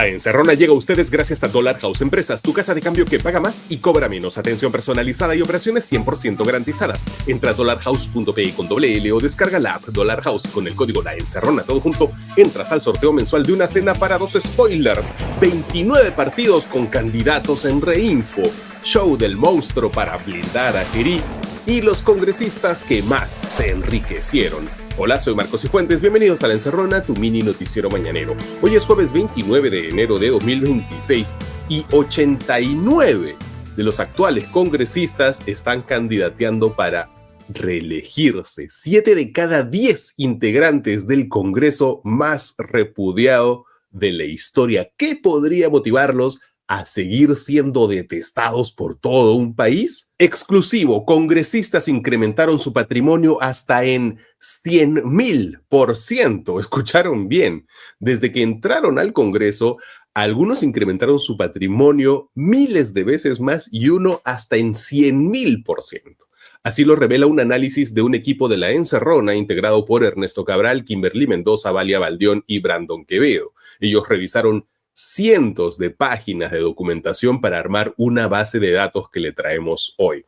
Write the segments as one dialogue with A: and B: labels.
A: La Encerrona llega a ustedes gracias a Dollar House Empresas, tu casa de cambio que paga más y cobra menos. Atención personalizada y operaciones 100% garantizadas. Entra a dollarhouse.pe con doble L o descarga la app Dollar House con el código La Encerrona todo junto. Entras al sorteo mensual de una cena para 2 spoilers, 29 partidos con candidatos en Reinfo, show del monstruo para blindar a Gerí y los congresistas que más se enriquecieron. Hola, soy Marcos Cifuentes, bienvenidos a La Encerrona, tu mini noticiero mañanero. Hoy es jueves 29 de enero de 2026 y 89 de los actuales congresistas están candidateando para reelegirse. 7 de cada 10 integrantes del Congreso más repudiado de la historia. ¿Qué podría motivarlos a seguir siendo detestados por todo un país? Exclusivo, congresistas incrementaron su patrimonio hasta en 100,000%. ¿Escucharon bien? Desde que entraron al Congreso, algunos incrementaron su patrimonio miles de veces más y uno hasta en 100,000%. Así lo revela un análisis de un equipo de La Encerrona integrado por Ernesto Cabral, Kimberly Mendoza, Valia Baldión y Brandon Quevedo. Ellos revisaron cientos de páginas de documentación para armar una base de datos que le traemos hoy.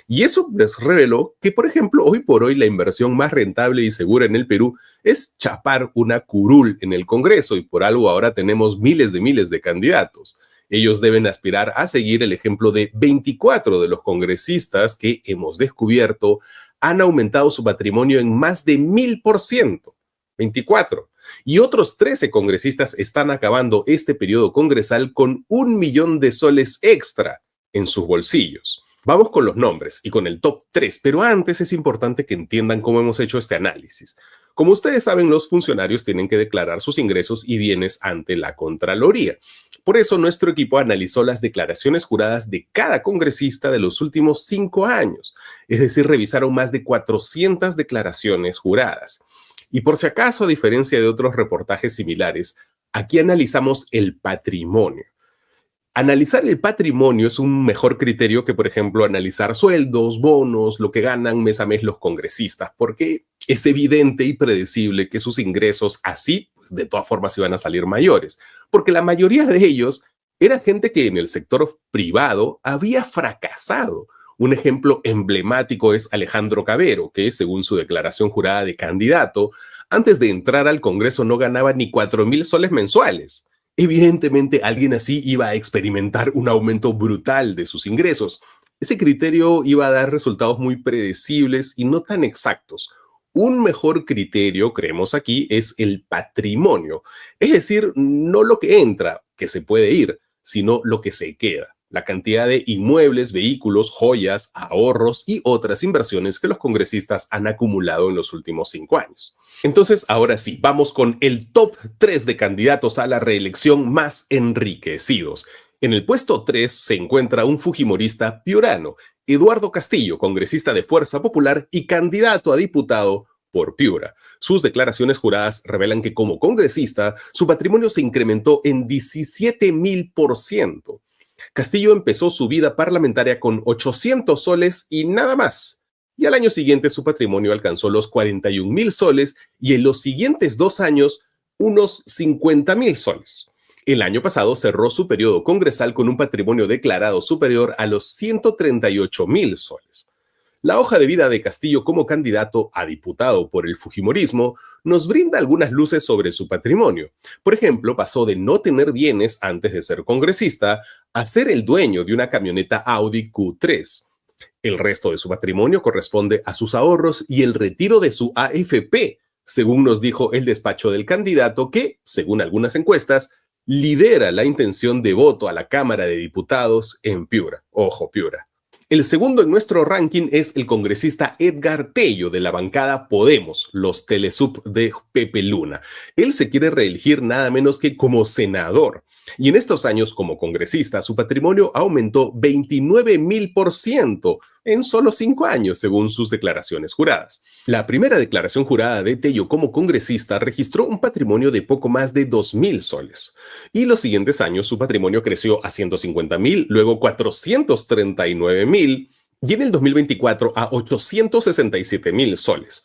A: Y eso les reveló que, por ejemplo, hoy por hoy la inversión más rentable y segura en el Perú es chapar una curul en el Congreso y por algo ahora tenemos miles de candidatos. Ellos deben aspirar a seguir el ejemplo de 24 de los congresistas que hemos descubierto han aumentado su patrimonio en más de 1000%. 24. Y otros 13 congresistas están acabando este periodo congresal con 1,000,000 de soles extra en sus bolsillos. Vamos con los nombres y con el top 3, pero antes es importante que entiendan cómo hemos hecho este análisis. Como ustedes saben, los funcionarios tienen que declarar sus ingresos y bienes ante la Contraloría. Por eso, nuestro equipo analizó las declaraciones juradas de cada congresista de los últimos 5 años. Es decir, revisaron más de 400 declaraciones juradas. Y por si acaso, a diferencia de otros reportajes similares, aquí analizamos el patrimonio. Analizar el patrimonio es un mejor criterio que, por ejemplo, analizar sueldos, bonos, lo que ganan mes a mes los congresistas, porque es evidente y predecible que sus ingresos así, pues, de todas formas, iban a salir mayores, porque la mayoría de ellos era gente que en el sector privado había fracasado. Un ejemplo emblemático es Alejandro Cabero, que según su declaración jurada de candidato, antes de entrar al Congreso no ganaba ni 4,000 soles mensuales. Evidentemente, alguien así iba a experimentar un aumento brutal de sus ingresos. Ese criterio iba a dar resultados muy predecibles y no tan exactos. Un mejor criterio, creemos aquí, es el patrimonio. Es decir, no lo que entra, que se puede ir, sino lo que se queda. La cantidad de inmuebles, vehículos, joyas, ahorros y otras inversiones que los congresistas han acumulado en los últimos 5 años. Entonces, ahora sí, vamos con el top 3 de candidatos a la reelección más enriquecidos. En el puesto 3 se encuentra un fujimorista piurano, Eduardo Castillo, congresista de Fuerza Popular y candidato a diputado por Piura. Sus declaraciones juradas revelan que como congresista, su patrimonio se incrementó en 17,000%. Castillo empezó su vida parlamentaria con 800 soles y nada más. Y al año siguiente su patrimonio alcanzó los 41,000 soles y en los siguientes 2 años unos 50,000 soles. El año pasado cerró su periodo congresal con un patrimonio declarado superior a los 138,000 soles. La hoja de vida de Castillo como candidato a diputado por el fujimorismo nos brinda algunas luces sobre su patrimonio. Por ejemplo, pasó de no tener bienes antes de ser congresista a ser el dueño de una camioneta Audi Q3. El resto de su patrimonio corresponde a sus ahorros y el retiro de su AFP, según nos dijo el despacho del candidato que, según algunas encuestas, lidera la intención de voto a la Cámara de Diputados en Piura. Ojo, Piura. El segundo en nuestro ranking es el congresista Edgar Tello de la bancada Podemos, los Telesub de Pepe Luna. Él se quiere reelegir nada menos que como senador. Y en estos años como congresista, su patrimonio aumentó 29,000% en solo 5 años, según sus declaraciones juradas. La primera declaración jurada de Tello como congresista registró un patrimonio de poco más de 2,000 soles. Y los siguientes años su patrimonio creció a 150,000, luego 439,000 y en el 2024 a 867,000 soles.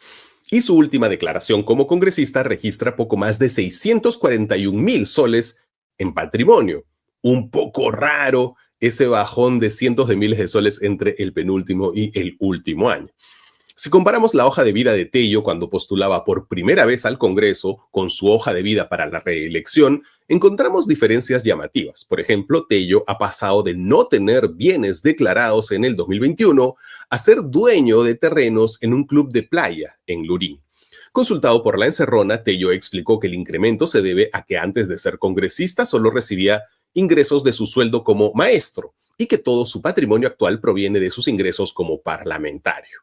A: Y su última declaración como congresista registra poco más de 641,000 soles en patrimonio. Un poco raro ese bajón de cientos de miles de soles entre el penúltimo y el último año. Si comparamos la hoja de vida de Tello cuando postulaba por primera vez al Congreso con su hoja de vida para la reelección, encontramos diferencias llamativas. Por ejemplo, Tello ha pasado de no tener bienes declarados en el 2021 a ser dueño de terrenos en un club de playa en Lurín. Consultado por La Encerrona, Tello explicó que el incremento se debe a que antes de ser congresista solo recibía ingresos de su sueldo como maestro y que todo su patrimonio actual proviene de sus ingresos como parlamentario.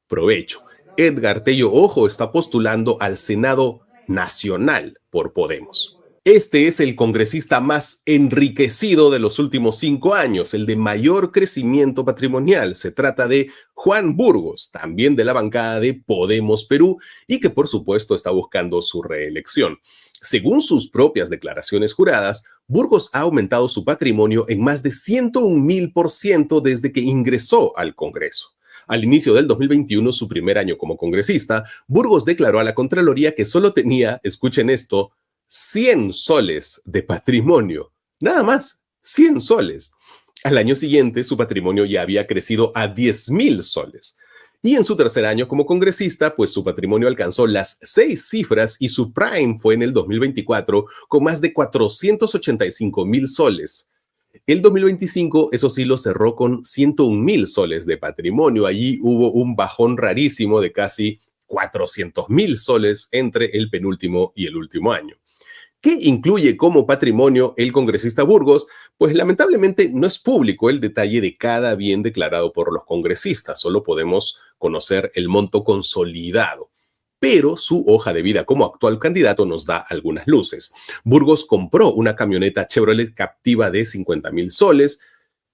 A: Provecho. Edgar Tello Ojo está postulando al Senado Nacional por Podemos. Este es el congresista más enriquecido de los últimos 5 años, el de mayor crecimiento patrimonial. Se trata de Juan Burgos, también de la bancada de Podemos Perú, y que por supuesto está buscando su reelección. Según sus propias declaraciones juradas, Burgos ha aumentado su patrimonio en más de 101,000% desde que ingresó al Congreso. Al inicio del 2021, su primer año como congresista, Burgos declaró a la Contraloría que solo tenía, escuchen esto, 100 soles de patrimonio. Nada más, 100 soles. Al año siguiente, su patrimonio ya había crecido a 10,000 soles. Y en su tercer año como congresista, pues su patrimonio alcanzó las 6 cifras y su prime fue en el 2024 con más de 485,000 soles. El 2025, eso sí, lo cerró con 101,000 soles de patrimonio. Allí hubo un bajón rarísimo de casi 400,000 soles entre el penúltimo y el último año. ¿Qué incluye como patrimonio el congresista Burgos? Pues lamentablemente no es público el detalle de cada bien declarado por los congresistas, solo podemos conocer el monto consolidado. Pero su hoja de vida como actual candidato nos da algunas luces. Burgos compró una camioneta Chevrolet Captiva de 50,000 soles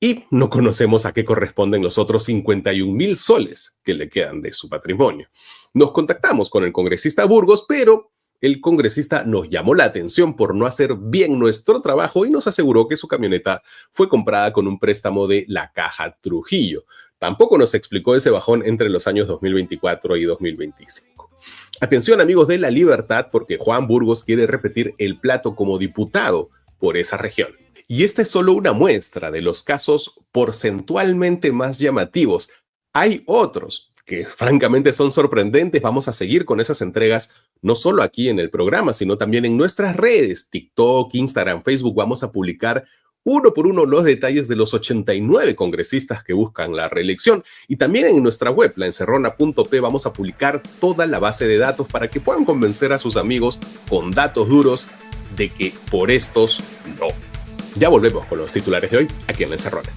A: y no conocemos a qué corresponden los otros 51,000 soles que le quedan de su patrimonio. Nos contactamos con el congresista Burgos, pero el congresista nos llamó la atención por no hacer bien nuestro trabajo y nos aseguró que su camioneta fue comprada con un préstamo de la Caja Trujillo. Tampoco nos explicó ese bajón entre los años 2024 y 2025. Atención, amigos de La Libertad, porque Juan Burgos quiere repetir el plato como diputado por esa región. Y esta es solo una muestra de los casos porcentualmente más llamativos. Hay otros que francamente son sorprendentes. Vamos a seguir con esas entregas, no solo aquí en el programa, sino también en nuestras redes, TikTok, Instagram, Facebook. Vamos a publicar uno por uno los detalles de los 89 congresistas que buscan la reelección. Y también en nuestra web, laencerrona.p, vamos a publicar toda la base de datos para que puedan convencer a sus amigos con datos duros de que por estos no. Ya volvemos con los titulares de hoy aquí en La Encerrona.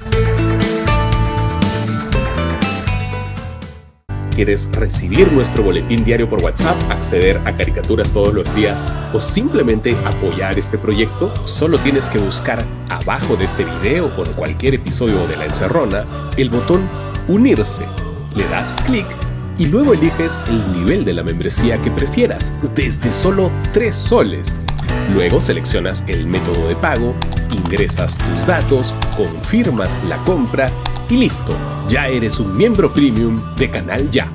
A: ¿Quieres recibir nuestro boletín diario por WhatsApp, acceder a caricaturas todos los días o simplemente apoyar este proyecto? Solo tienes que buscar abajo de este video o de cualquier episodio de La Encerrona el botón Unirse. Le das clic y luego eliges el nivel de la membresía que prefieras, desde solo 3 soles. Luego seleccionas el método de pago, ingresas tus datos, confirmas la compra y listo, ya eres un miembro premium de Canal Ya.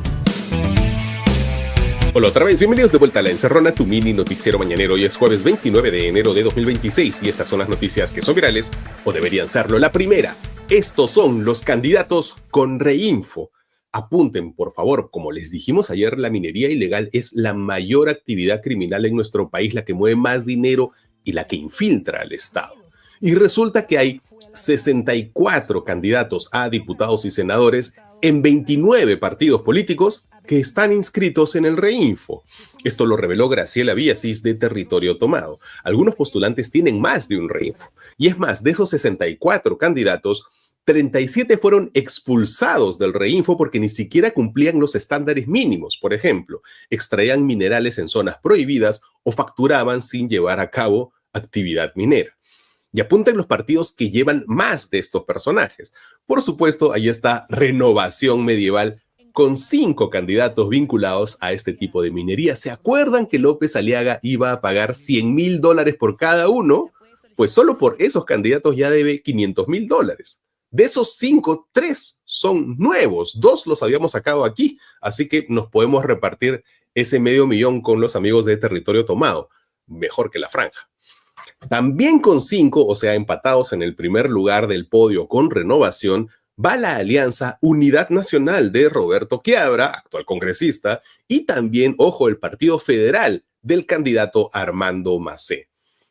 A: Hola otra vez, bienvenidos de vuelta a La Encerrona, tu mini noticiero mañanero. Hoy es jueves 29 de enero de 2026 y estas son las noticias que son virales o deberían serlo. La primera, estos son los candidatos con reinfo. Apunten, por favor, como les dijimos ayer, la minería ilegal es la mayor actividad criminal en nuestro país, la que mueve más dinero y la que infiltra al Estado. Y resulta que hay 64 candidatos a diputados y senadores en 29 partidos políticos que están inscritos en el reinfo. Esto lo reveló Graciela Villasís de Territorio Tomado. Algunos postulantes tienen más de un reinfo. Y es más, de esos 64 candidatos, 37 fueron expulsados del reinfo porque ni siquiera cumplían los estándares mínimos. Por ejemplo, extraían minerales en zonas prohibidas o facturaban sin llevar a cabo actividad minera. Y apunten los partidos que llevan más de estos personajes. Por supuesto, ahí está Renovación Medieval, con 5 candidatos vinculados a este tipo de minería. ¿Se acuerdan que López Aliaga iba a pagar $100,000 por cada uno? Pues solo por esos candidatos ya debe $500,000. De esos 5, 3 son nuevos, 2 los habíamos sacado aquí, así que nos podemos repartir ese $500,000 con los amigos de Territorio Tomado. Mejor que la franja. También con 5, o sea, empatados en el primer lugar del podio con Renovación, va la alianza Unidad Nacional de Roberto Quiabra, actual congresista, y también, ojo, el Partido Federal del candidato Armando Macé.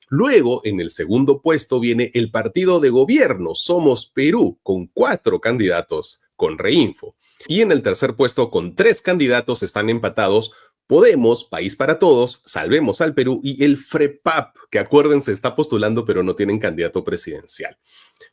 A: Luego, en el segundo puesto viene el partido de gobierno Somos Perú, con 4 candidatos con Reinfo. Y en el tercer puesto, con 3 candidatos, están empatados Podemos, País para Todos, Salvemos al Perú y el FREPAP, que acuérdense, está postulando pero no tienen candidato presidencial.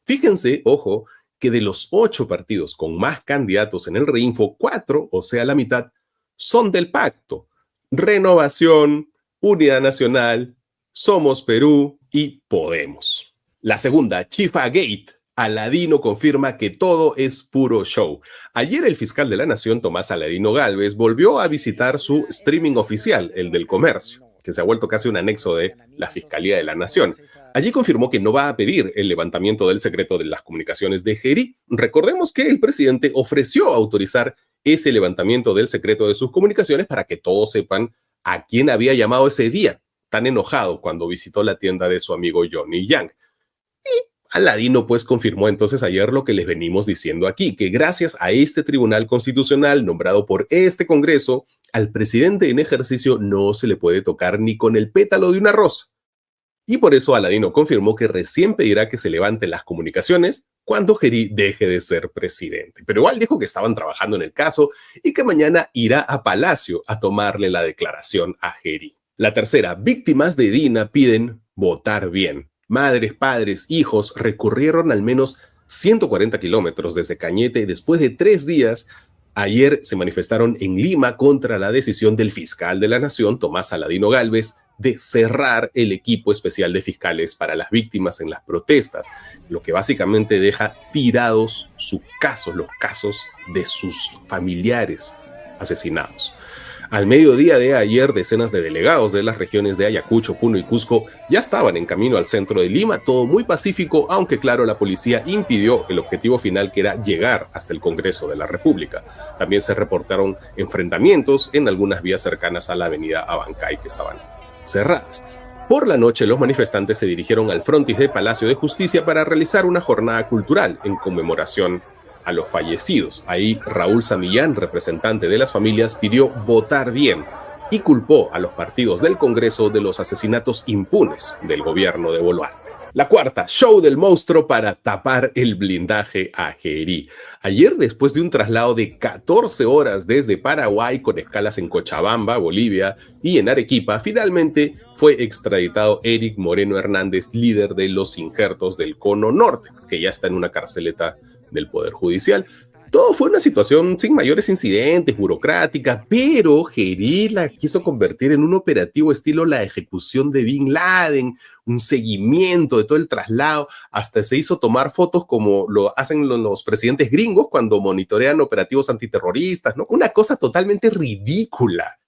A: Fíjense, ojo, que de los 8 partidos con más candidatos en el Reinfo, 4, o sea, la mitad, son del pacto. Renovación, Unidad Nacional, Somos Perú y Podemos. La segunda, Chifa Gate. Aladino confirma que todo es puro show. Ayer el fiscal de la Nación, Tomás Aladino Gálvez, volvió a visitar su streaming oficial, el del comercio, que se ha vuelto casi un anexo de la Fiscalía de la Nación. Allí confirmó que no va a pedir el levantamiento del secreto de las comunicaciones de Gerí. Recordemos que el presidente ofreció autorizar ese levantamiento del secreto de sus comunicaciones para que todos sepan a quién había llamado ese día, tan enojado cuando visitó la tienda de su amigo Johnny Yang. Aladino pues confirmó entonces ayer lo que les venimos diciendo aquí, que gracias a este Tribunal Constitucional nombrado por este Congreso, al presidente en ejercicio no se le puede tocar ni con el pétalo de una rosa. Y por eso Aladino confirmó que recién pedirá que se levanten las comunicaciones cuando Gerí deje de ser presidente. Pero igual dijo que estaban trabajando en el caso y que mañana irá a Palacio a tomarle la declaración a Gerí. La tercera, víctimas de Dina piden votar bien. Madres, padres, hijos recurrieron al menos 140 kilómetros desde Cañete después de 3 días. Ayer se manifestaron en Lima contra la decisión del fiscal de la Nación, Tomás Aladino Gálvez, de cerrar el equipo especial de fiscales para las víctimas en las protestas, lo que básicamente deja tirados sus casos, los casos de sus familiares asesinados. Al mediodía de ayer, decenas de delegados de las regiones de Ayacucho, Puno y Cusco ya estaban en camino al centro de Lima, todo muy pacífico, aunque claro, la policía impidió el objetivo final, que era llegar hasta el Congreso de la República. También se reportaron enfrentamientos en algunas vías cercanas a la avenida Abancay, que estaban cerradas. Por la noche, los manifestantes se dirigieron al frontis de Palacio de Justicia para realizar una jornada cultural en conmemoración a los fallecidos. Ahí Raúl Samillán, representante de las familias, pidió votar bien y culpó a los partidos del Congreso de los asesinatos impunes del gobierno de Boluarte. La cuarta, show del monstruo para tapar el blindaje a Gerí. Ayer, después de un traslado de 14 horas desde Paraguay con escalas en Cochabamba, Bolivia y en Arequipa, finalmente fue extraditado Eric Moreno Hernández, líder de los injertos del Cono Norte, que ya está en una carceleta del Poder Judicial. Todo fue una situación sin mayores incidentes, burocrática, pero Gerí la quiso convertir en un operativo estilo la ejecución de Bin Laden, un seguimiento de todo el traslado, hasta se hizo tomar fotos como lo hacen los presidentes gringos cuando monitorean operativos antiterroristas, ¿no? Una cosa totalmente ridícula,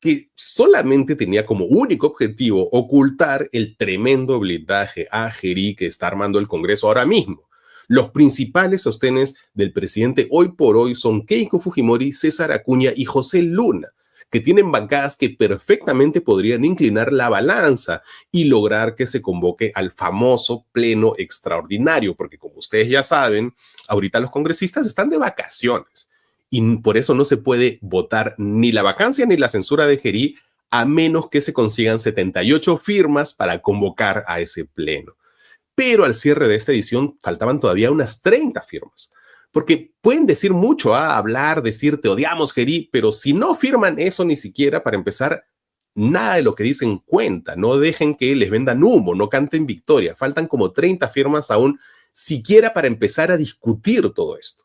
A: que solamente tenía como único objetivo ocultar el tremendo blindaje a Gerí que está armando el Congreso ahora mismo. Los principales sostenes del presidente hoy por hoy son Keiko Fujimori, César Acuña y José Luna, que tienen bancadas que perfectamente podrían inclinar la balanza y lograr que se convoque al famoso pleno extraordinario, porque como ustedes ya saben, ahorita los congresistas están de vacaciones y por eso no se puede votar ni la vacancia ni la censura de Gerí, a menos que se consigan 78 firmas para convocar a ese pleno. Pero al cierre de esta edición faltaban todavía unas 30 firmas, porque pueden decir mucho, hablar, decir te odiamos, Gerí, pero si no firman eso ni siquiera, para empezar, nada de lo que dicen cuenta, no dejen que les vendan humo, no canten victoria, faltan como 30 firmas aún, siquiera para empezar a discutir todo esto.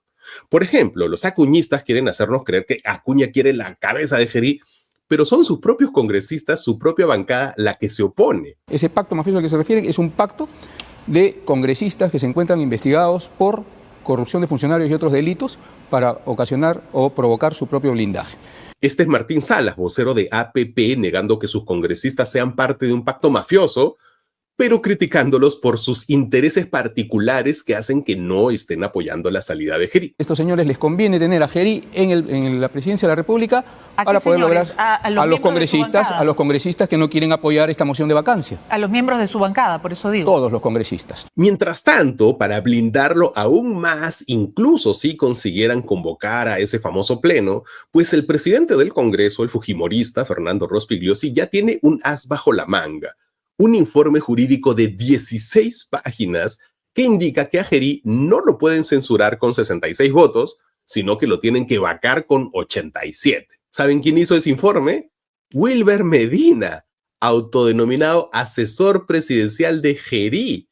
A: Por ejemplo, los acuñistas quieren hacernos creer que Acuña quiere la cabeza de Gerí, pero son sus propios congresistas, su propia bancada, la que se opone.
B: Ese pacto mafioso al que se refieren es un pacto de congresistas que se encuentran investigados por corrupción de funcionarios y otros delitos para ocasionar o provocar su propio blindaje.
A: Este es Martín Salas, vocero de APP, negando que sus congresistas sean parte de un pacto mafioso, pero criticándolos por sus intereses particulares que hacen que no estén apoyando la salida de Gerí.
B: Estos señores les conviene tener a Gerí en la presidencia de la República para poder lograr a los congresistas que no quieren apoyar esta moción de vacancia.
C: A los miembros de su bancada, por eso digo.
B: Todos los congresistas.
A: Mientras tanto, para blindarlo aún más, incluso si consiguieran convocar a ese famoso pleno, pues el presidente del Congreso, el fujimorista Fernando Rospigliosi, ya tiene un as bajo la manga. Un informe jurídico de 16 páginas que indica que a Gerí no lo pueden censurar con 66 votos, sino que lo tienen que vacar con 87. ¿Saben quién hizo ese informe? Wilber Medina, autodenominado asesor presidencial de Gerí.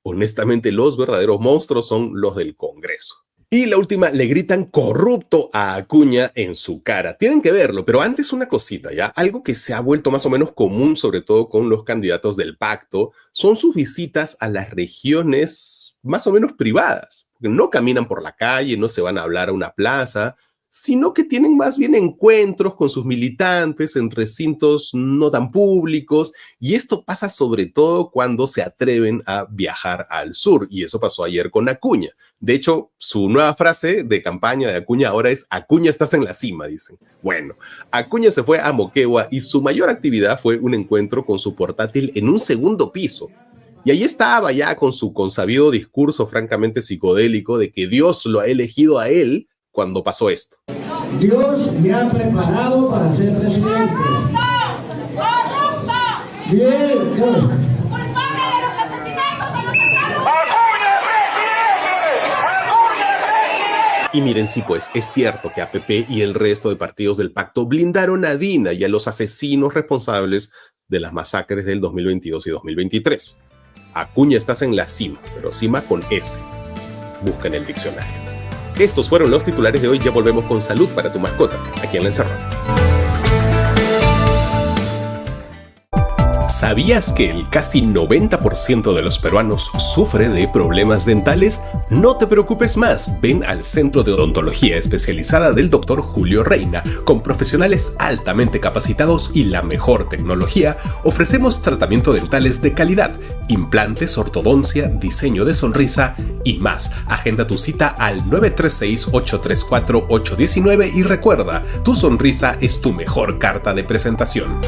A: Honestamente, los verdaderos monstruos son los del Congreso. Y la última, le gritan corrupto a Acuña en su cara. Tienen que verlo, pero antes una cosita, ¿ya? Algo que se ha vuelto más o menos común, sobre todo con los candidatos del pacto, son sus visitas a las regiones más o menos privadas. Porque no caminan por la calle, no se van a hablar a una plaza, sino que tienen más bien encuentros con sus militantes en recintos no tan públicos, y esto pasa sobre todo cuando se atreven a viajar al sur, y eso pasó ayer con Acuña. De hecho, su nueva frase de campaña de Acuña ahora es: Acuña, estás en la cima, dicen. Bueno, Acuña se fue a Moquegua y su mayor actividad fue un encuentro con su portátil en un segundo piso. Y ahí estaba ya con su consabido discurso francamente psicodélico de que Dios lo ha elegido a él cuando pasó esto.
D: Dios me ha preparado para ser presidente. ¡Corrupto! Bien, culpable
E: de los asesinatos de los hermanos. ¡Acuña, presidente! ¡Acuña, presidente!
A: Y miren, sí, pues es cierto que APP y el resto de partidos del pacto blindaron a Dina y a los asesinos responsables de las masacres del 2022 y 2023. Acuña, estás en la cima, pero cima con S. Busca en el diccionario. Estos fueron los titulares de hoy. Ya volvemos con salud para tu mascota, aquí en La Encerrona. ¿Sabías que el casi 90% de los peruanos sufre de problemas dentales? No te preocupes más, ven al Centro de Odontología Especializada del Dr. Julio Reina. Con profesionales altamente capacitados y la mejor tecnología, ofrecemos tratamientos dentales de calidad, implantes, ortodoncia, diseño de sonrisa y más. Agenda tu cita al 936-834-819 y recuerda, tu sonrisa es tu mejor carta de presentación.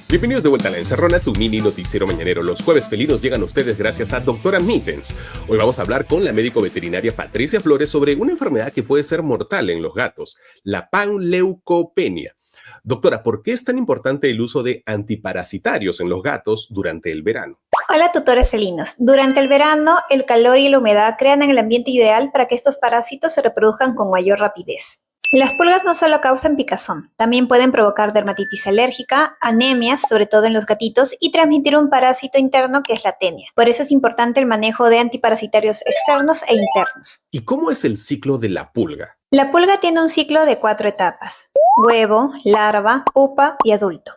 A: Bienvenidos de vuelta a La Encerrona, tu mini noticiero mañanero. Los jueves felinos llegan a ustedes gracias a Doctora Mittens. Hoy vamos a hablar con la médico veterinaria Patricia Flores sobre una enfermedad que puede ser mortal en los gatos, la panleucopenia. Doctora, ¿por qué es tan importante el uso de antiparasitarios en los gatos durante el verano?
F: Hola, tutores felinos. Durante el verano, el calor y la humedad crean el ambiente ideal para que estos parásitos se reproduzcan con mayor rapidez. Las pulgas no solo causan picazón, también pueden provocar dermatitis alérgica, anemias, sobre todo en los gatitos, y transmitir un parásito interno que es la tenia. Por eso es importante el manejo de antiparasitarios externos e internos.
A: ¿Y cómo es el ciclo de la pulga?
F: La pulga tiene un ciclo de 4 etapas: huevo, larva, pupa y adulto.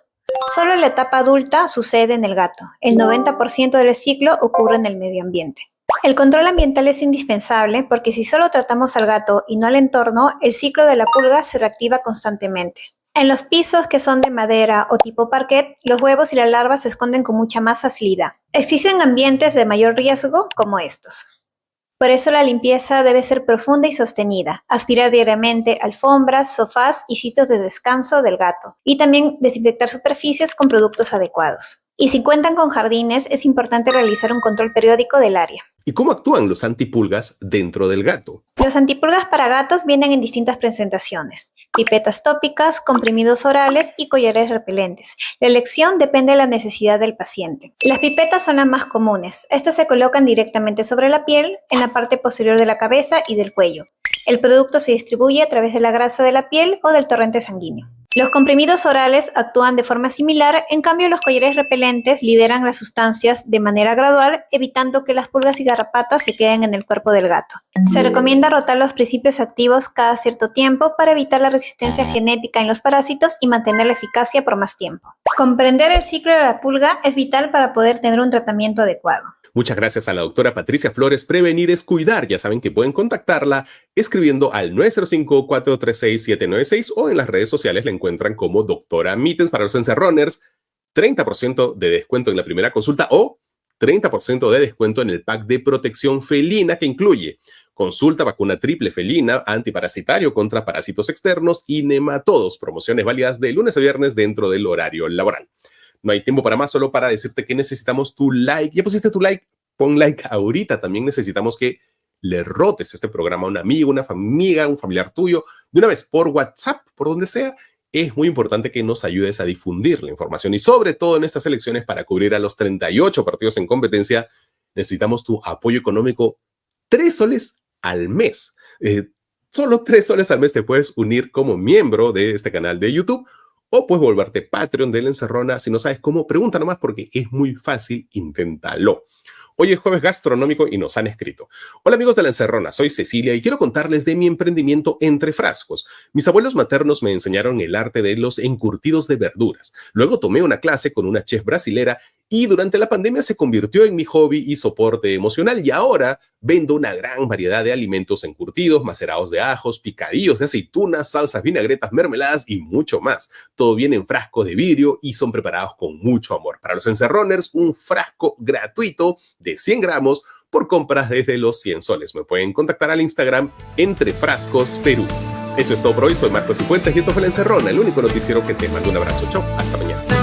F: Solo la etapa adulta sucede en el gato. El 90% del ciclo ocurre en el medio ambiente. El control ambiental es indispensable porque si solo tratamos al gato y no al entorno, el ciclo de la pulga se reactiva constantemente. En los pisos que son de madera o tipo parquet, los huevos y las larvas se esconden con mucha más facilidad. Existen ambientes de mayor riesgo como estos. Por eso la limpieza debe ser profunda y sostenida. Aspirar diariamente alfombras, sofás y sitios de descanso del gato. Y también desinfectar superficies con productos adecuados. Y si cuentan con jardines, es importante realizar un control periódico del área.
A: ¿Y cómo actúan los antipulgas dentro del gato?
F: Los antipulgas para gatos vienen en distintas presentaciones: pipetas tópicas, comprimidos orales y collares repelentes. La elección depende de la necesidad del paciente. Las pipetas son las más comunes. Estas se colocan directamente sobre la piel, en la parte posterior de la cabeza y del cuello. El producto se distribuye a través de la grasa de la piel o del torrente sanguíneo. Los comprimidos orales actúan de forma similar, en cambio los collares repelentes liberan las sustancias de manera gradual, evitando que las pulgas y garrapatas se queden en el cuerpo del gato. Se recomienda rotar los principios activos cada cierto tiempo para evitar la resistencia genética en los parásitos y mantener la eficacia por más tiempo. Comprender el ciclo de la pulga es vital para poder tener un tratamiento adecuado.
A: Muchas gracias a la doctora Patricia Flores. Prevenir es cuidar. Ya saben que pueden contactarla escribiendo al 905-436-796 o en las redes sociales la encuentran como Doctora Mittens. Para los encerroners, 30% de descuento en la primera consulta o 30% de descuento en el pack de protección felina que incluye consulta, vacuna triple felina, antiparasitario contra parásitos externos y nematodos. Promociones válidas de lunes a viernes dentro del horario laboral. No hay tiempo para más, solo para decirte que necesitamos tu like. ¿Ya pusiste tu like? Pon like ahorita. También necesitamos que le rotes este programa a un amigo, una amiga, un familiar tuyo, de una vez por WhatsApp, por donde sea. Es muy importante que nos ayudes a difundir la información y sobre todo en estas elecciones para cubrir a los 38 partidos en competencia, necesitamos tu apoyo económico. 3 soles al mes. Solo 3 soles al mes te puedes unir como miembro de este canal de YouTube o puedes volverte Patreon de La Encerrona. Si no sabes cómo, pregunta nomás porque es muy fácil, inténtalo. Hoy es jueves gastronómico y nos han escrito. Hola amigos de La Encerrona, soy Cecilia y quiero contarles de mi emprendimiento Entre Frascos. Mis abuelos maternos me enseñaron el arte de los encurtidos de verduras. Luego tomé una clase con una chef brasilera y durante la pandemia se convirtió en mi hobby y soporte emocional y ahora vendo una gran variedad de alimentos encurtidos, macerados de ajos, picadillos de aceitunas, salsas, vinagretas, mermeladas y mucho más. Todo viene en frascos de vidrio y son preparados con mucho amor. Para los encerroners, un frasco gratuito de 100 gramos por compras desde los 100 soles. Me pueden contactar al Instagram Entre Frascos Perú. Eso es todo por hoy. Soy Marcos Cifuentes y esto fue La Encerrona, el único noticiero que te manda un abrazo. Chao, hasta mañana.